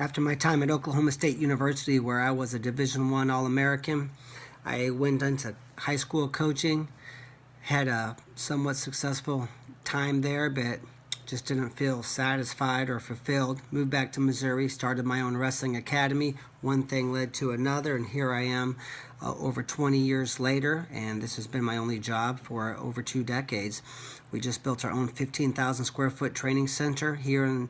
After my time at Oklahoma State University, where I was a Division I All-American, I went into high school coaching, had a somewhat successful time there, but just didn't feel satisfied or fulfilled. Moved back to Missouri, started my own wrestling academy. One thing led to another, and here I am over 20 years later, and this has been my only job for over 2 decades. We just built our own 15,000 square foot training center here in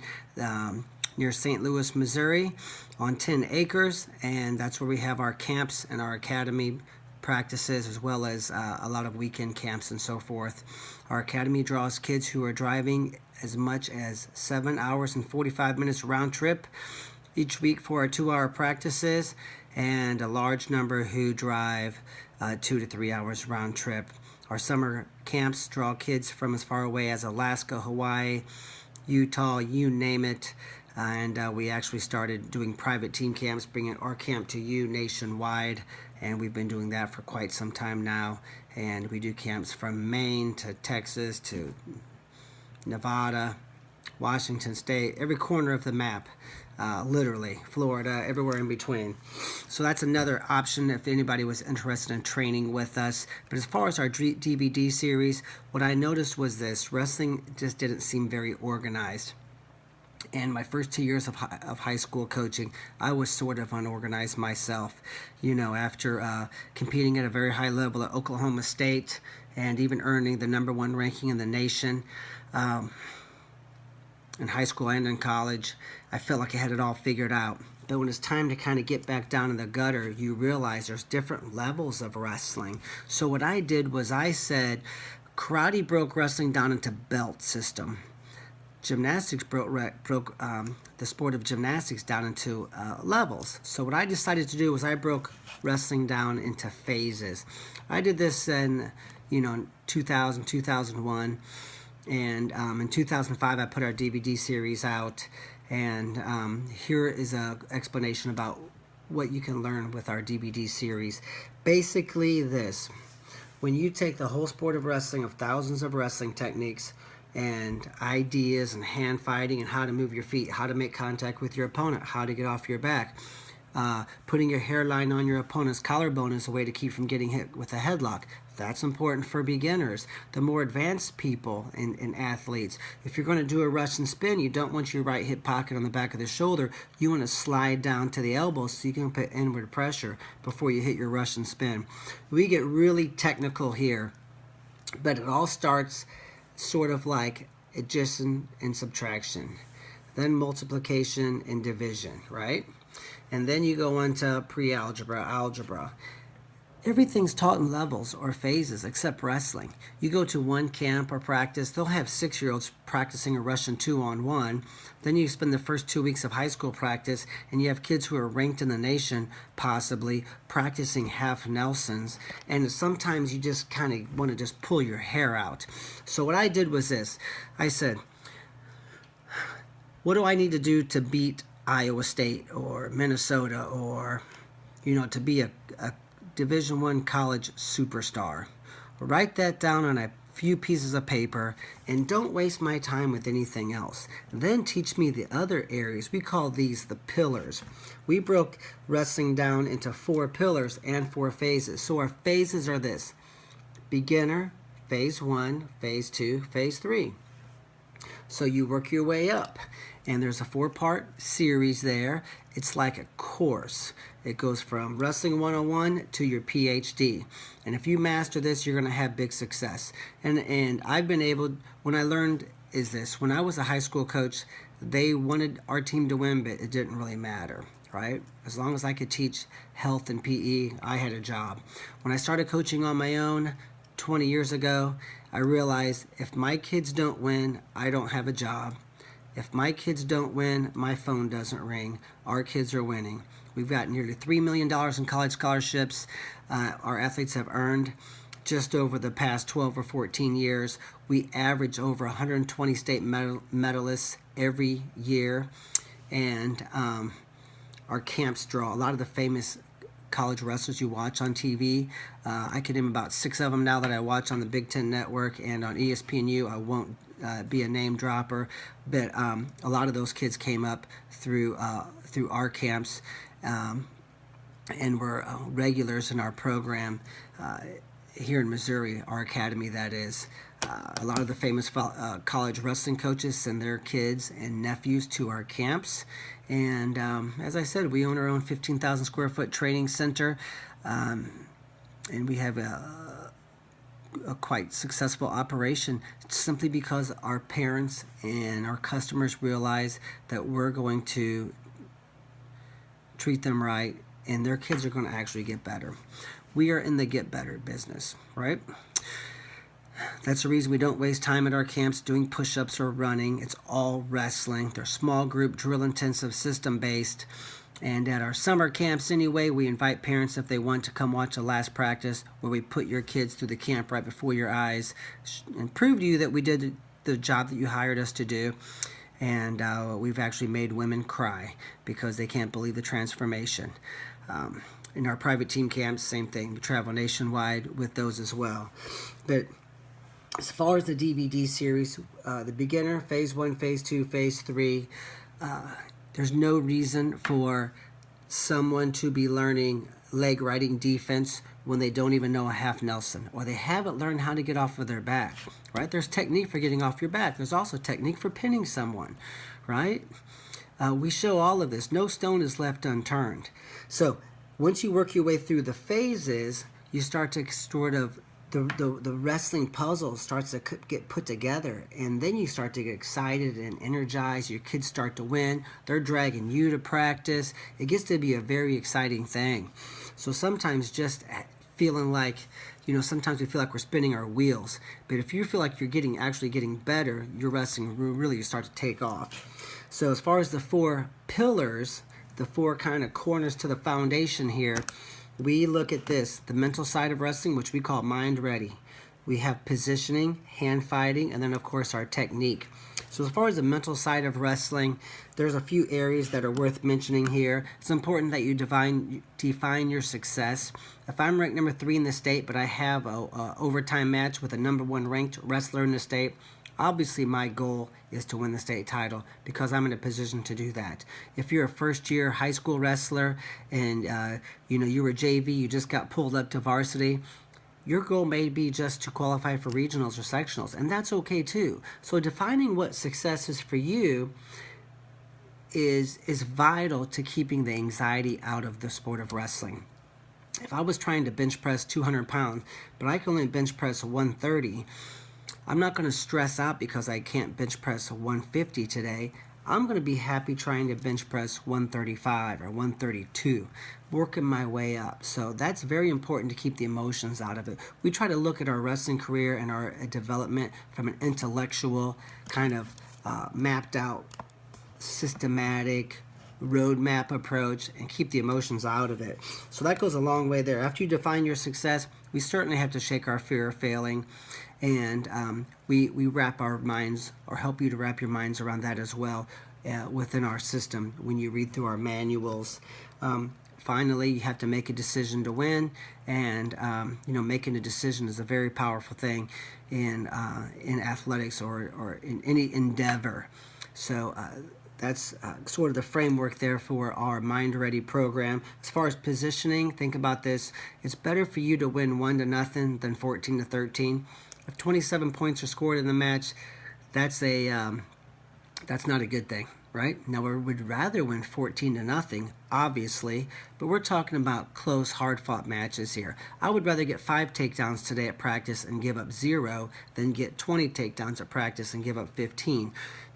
near St. Louis, Missouri, on 10 acres, and that's where we have our camps and our academy practices, as well as a lot of weekend camps and so forth. Our academy draws kids who are driving as much as 7 hours and 45 minutes round trip each week for our 2-hour practices, and a large number who drive 2 to 3 hours round trip. Our summer camps draw kids from as far away as Alaska, Hawaii, Utah, you name it. And we actually started doing private team camps, bringing our camp to you nationwide, and we've been doing that for quite some time now. And we do camps from Maine to Texas to Nevada, Washington State, every corner of the map, literally, Florida, everywhere in between. So that's another option if anybody was interested in training with us. But as far as our DVD series, what I noticed was this: wrestling just didn't seem very organized. And my first 2 years of high school coaching, I was sort of unorganized myself. You know, after competing at a very high level at Oklahoma State and even earning the #1 ranking in the nation in high school and in college, I felt like I had it all figured out. But when it's time to kind of get back down in the gutter, you realize there's different levels of wrestling. So what I did was I said, karate broke wrestling down into belt system. Gymnastics broke the sport of gymnastics down into levels. So what I decided to do was I broke wrestling down into phases. I did this in 2000, 2001, and in 2005 I put our DVD series out, and here is an explanation about what you can learn with our DVD series. Basically this: when you take the whole sport of wrestling, of thousands of wrestling techniques and ideas and hand fighting and how to move your feet, how to make contact with your opponent, how to get off your back, putting your hairline on your opponent's collarbone is a way to keep from getting hit with a headlock. That's important for beginners. The more advanced people and athletes, if you're going to do a Russian spin, you don't want your right hip pocket on the back of the shoulder. You want to slide down to the elbow so you can put inward pressure before you hit your Russian spin. We get really technical here, but it all starts sort of like addition and subtraction, then multiplication and division, right? And then you go into pre-algebra, algebra. Everything's taught in levels or phases except wrestling. You go to one camp or practice, they'll have 6-year-olds practicing a Russian 2-on-1. Then you spend the first 2 weeks of high school practice, and you have kids who are ranked in the nation, possibly, practicing half Nelsons. And sometimes you just kind of want to just pull your hair out. So what I did was this. I said, what do I need to do to beat Iowa State or Minnesota, or, to be a Division I college superstar? Write that down on a few pieces of paper and don't waste my time with anything else. Then teach me the other areas. We call these the pillars. We broke wrestling down into 4 pillars and 4 phases. So our phases are this: beginner, phase 1, phase 2, phase 3. So you work your way up, and there's a 4-part series there. It's like a course. It goes from Wrestling 101 to your PhD. And if you master this, you're going to have big success. And I've been able, when I learned is this: when I was a high school coach, they wanted our team to win, but it didn't really matter, right? As long as I could teach health and PE, I had a job. When I started coaching on my own 20 years ago, I realized if my kids don't win, I don't have a job. If my kids don't win, my phone doesn't ring. Our kids are winning. We've got nearly $3 million in college scholarships our athletes have earned just over the past 12 or 14 years. We average over 120 state medalists every year, and our camps draw a lot of the famous college wrestlers you watch on TV. I can name about 6 of them now that I watch on the Big Ten Network and on ESPNU. I won't be a name dropper, but a lot of those kids came up through our camps, and were regulars in our program here in Missouri, our academy, that is. A lot of the famous college wrestling coaches send their kids and nephews to our camps. And as I said, we own our own 15,000 square foot training center, and we have a quite successful operation simply because our parents and our customers realize that we're going to treat them right, and their kids are going to actually get better. We are in the get better business, right? That's the reason we don't waste time at our camps doing push-ups or running. It's all wrestling. They're small group, drill intensive, system based. And at our summer camps anyway, we invite parents if they want to come watch a last practice where we put your kids through the camp right before your eyes and prove to you that we did the job that you hired us to do. And we've actually made women cry because they can't believe the transformation. In our private team camps, same thing. We travel nationwide with those as well. But as far as the DVD series, the beginner, phase 1, phase 2, phase 3, there's no reason for someone to be learning leg riding defense when they don't even know a half Nelson, or they haven't learned how to get off of their back, right? There's technique for getting off your back. There's also technique for pinning someone, right? We show all of this. No stone is left unturned. So once you work your way through the phases, you start to sort of, the wrestling puzzle starts to get put together, and then you start to get excited and energized. Your kids start to win. They're dragging you to practice. It gets to be a very exciting thing. So sometimes just feeling like, sometimes we feel like we're spinning our wheels. But if you feel like you're actually getting better, your wrestling really start to take off. So as far as the 4 pillars, the 4 kind of corners to the foundation here, we look at this, the mental side of wrestling, which we call mind ready. We have positioning, hand fighting, and then of course our technique. So as far as the mental side of wrestling, there's a few areas that are worth mentioning here. It's important that you define your success. If I'm ranked number 3 in the state, but I have a overtime match with a number 1 ranked wrestler in the state, obviously my goal is to win the state title because I'm in a position to do that. If you're a first-year high school wrestler and you were JV, you just got pulled up to varsity, your goal may be just to qualify for regionals or sectionals, and that's okay too. So defining what success is for you is vital to keeping the anxiety out of the sport of wrestling. If I was trying to bench press 200 pounds, but I can only bench press 130, I'm not going to stress out because I can't bench press 150 today. I'm going to be happy trying to bench press 135 or 132, working my way up. So that's very important to keep the emotions out of it. We try to look at our wrestling career and our development from an intellectual kind of mapped out, systematic roadmap approach and keep the emotions out of it. So that goes a long way there. After you define your success, we certainly have to shake our fear of failing. And we wrap our minds, or help you to wrap your minds around that as well within our system when you read through our manuals. Finally, you have to make a decision to win, and making a decision is a very powerful thing in athletics or in any endeavor. So that's sort of the framework there for our Mind Ready program. As far as positioning, think about this. It's better for you to win 1-0 than 14-13. If 27 points are scored in the match, that's not a good thing, right? Now, we would rather win 14-0, obviously, but we're talking about close, hard-fought matches here. I would rather get 5 takedowns today at practice and give up 0 than get 20 takedowns at practice and give up 15.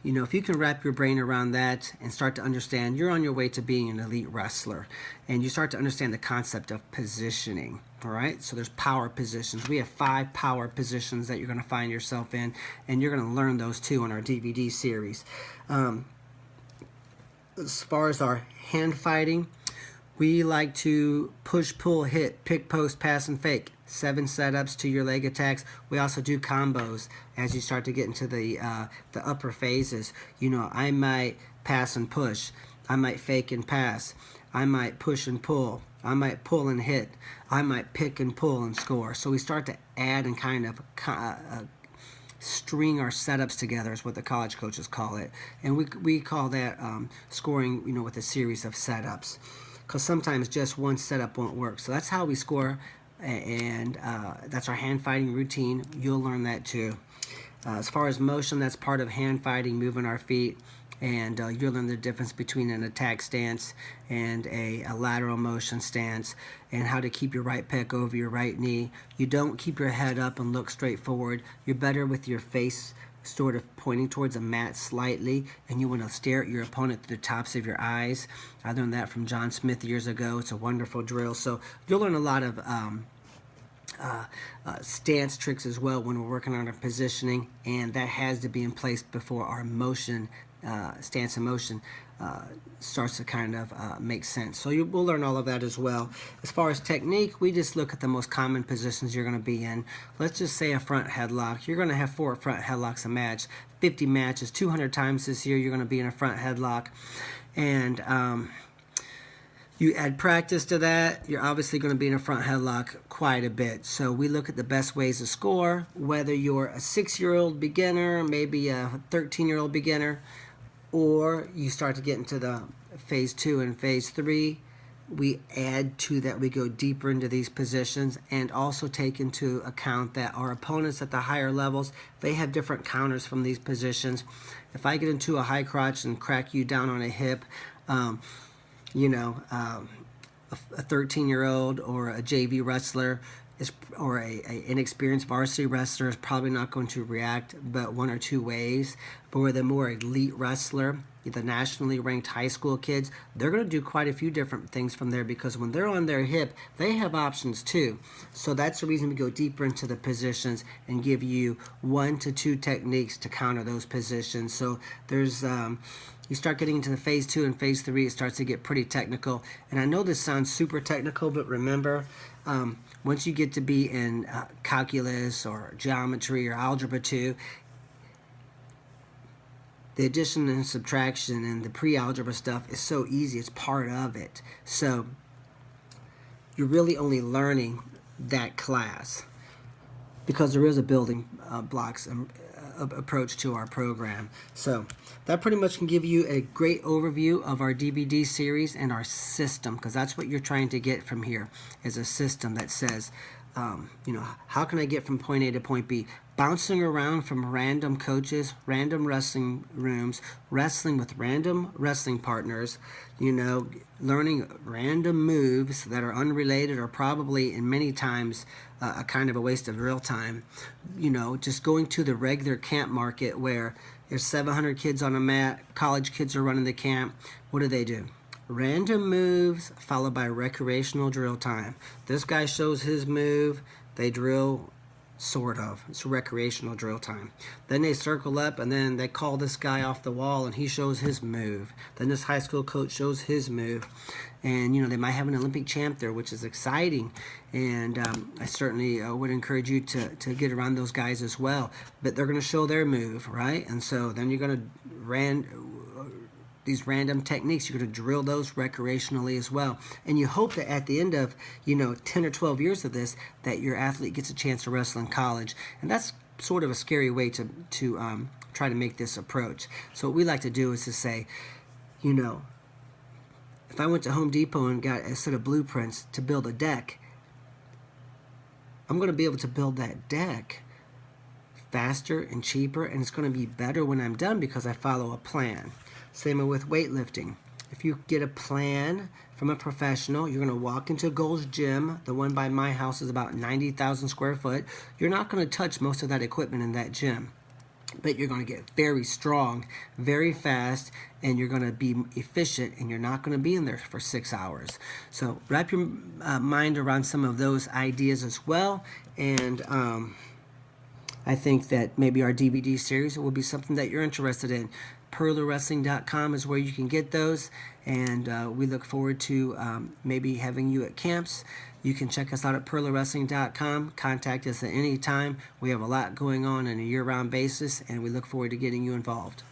If you can wrap your brain around that and start to understand, you're on your way to being an elite wrestler, and you start to understand the concept of positioning. All right, so there's power positions. We have 5 power positions that you're going to find yourself in, and you're going to learn those too in our DVD series. As far as our hand fighting, we like to push, pull, hit, pick, post, pass, and fake. 7 setups to your leg attacks. We also do combos as you start to get into the upper phases. I might pass and push. I might fake and pass. I might push and pull. I might pull and hit. I might pick and pull and score. So we start to add and kind of string our setups together is what the college coaches call it, and we call that scoring, with a series of setups, because sometimes just one setup won't work. So that's how we score, and that's our hand fighting routine. You'll learn that too. As far as motion, that's part of hand fighting, moving our feet. And you'll learn the difference between an attack stance and a lateral motion stance, and how to keep your right pec over your right knee. You don't keep your head up and look straight forward. You're better with your face sort of pointing towards a mat slightly, and you want to stare at your opponent through the tops of your eyes. I learned that from John Smith years ago. It's a wonderful drill. So you'll learn a lot of stance tricks as well when we're working on our positioning, and that has to be in place before our motion, stance and motion starts to kind of make sense. So we'll learn all of that as well. As far as technique, we just look at the most common positions you're going to be in. Let's just say a front headlock. You're going to have 4 front headlocks a match, 50 matches, 200 times this year you're going to be in a front headlock. And you add practice to that, you're obviously going to be in a front headlock quite a bit. So we look at the best ways to score, whether you're a 6-year-old beginner, maybe a 13-year-old beginner, or you start to get into the phase 2 and phase 3. We add to that, we go deeper into these positions, and also take into account that our opponents at the higher levels, they have different counters from these positions. If I get into a high crotch and crack you down on a hip, a 13-year-old or a JV wrestler or a inexperienced varsity wrestler is probably not going to react but 1 or 2 ways. But with a more elite wrestler, the nationally ranked high school kids, they're going to do quite a few different things from there, because when they're on their hip, they have options too. So that's the reason we go deeper into the positions and give you 1 to 2 techniques to counter those positions. So there's you start getting into the phase 2 and phase 3, it starts to get pretty technical. And I know this sounds super technical, but remember, once you get to be in calculus or geometry or algebra 2, the addition and subtraction and the pre-algebra stuff is so easy. It's part of it. So you're really only learning that class, because there is a building blocks approach to our program. So that pretty much can give you a great overview of our DVD series and our system, because that's what you're trying to get from here, is a system that says, how can I get from point A to point B? Bouncing around from random coaches, random wrestling rooms, wrestling with random wrestling partners, learning random moves that are unrelated or probably, in many times, a kind of a waste of real time. Just going to the regular camp market where there's 700 kids on a mat, college kids are running the camp. What do? Random moves followed by recreational drill time. This guy shows his move, they drill, sort of. It's recreational drill time. Then they circle up, and then they call this guy off the wall, and he shows his move. Then this high school coach shows his move. And, they might have an Olympic champ there, which is exciting. And I certainly would encourage you to get around those guys as well. But they're going to show their move, right? And so then you're going to these random techniques, you're going to drill those recreationally as well. And you hope that at the end of, 10 or 12 years of this, that your athlete gets a chance to wrestle in college. And that's sort of a scary way to try to make this approach. So what we like to do is to say, if I went to Home Depot and got a set of blueprints to build a deck, I'm going to be able to build that deck faster and cheaper, and it's going to be better when I'm done because I follow a plan. Same with weightlifting. If you get a plan from a professional, you're going to walk into Gold's Gym. The one by my house is about 90,000 square foot. You're not going to touch most of that equipment in that gym, but you're going to get very strong, very fast, and you're going to be efficient, and you're not going to be in there for 6 hours. So wrap your mind around some of those ideas as well, and I think that maybe our DVD series will be something that you're interested in. PurlerWrestling.com is where you can get those, and we look forward to maybe having you at camps. You can check us out at PurlerWrestling.com. Contact us at any time. We have a lot going on a year-round basis, and we look forward to getting you involved.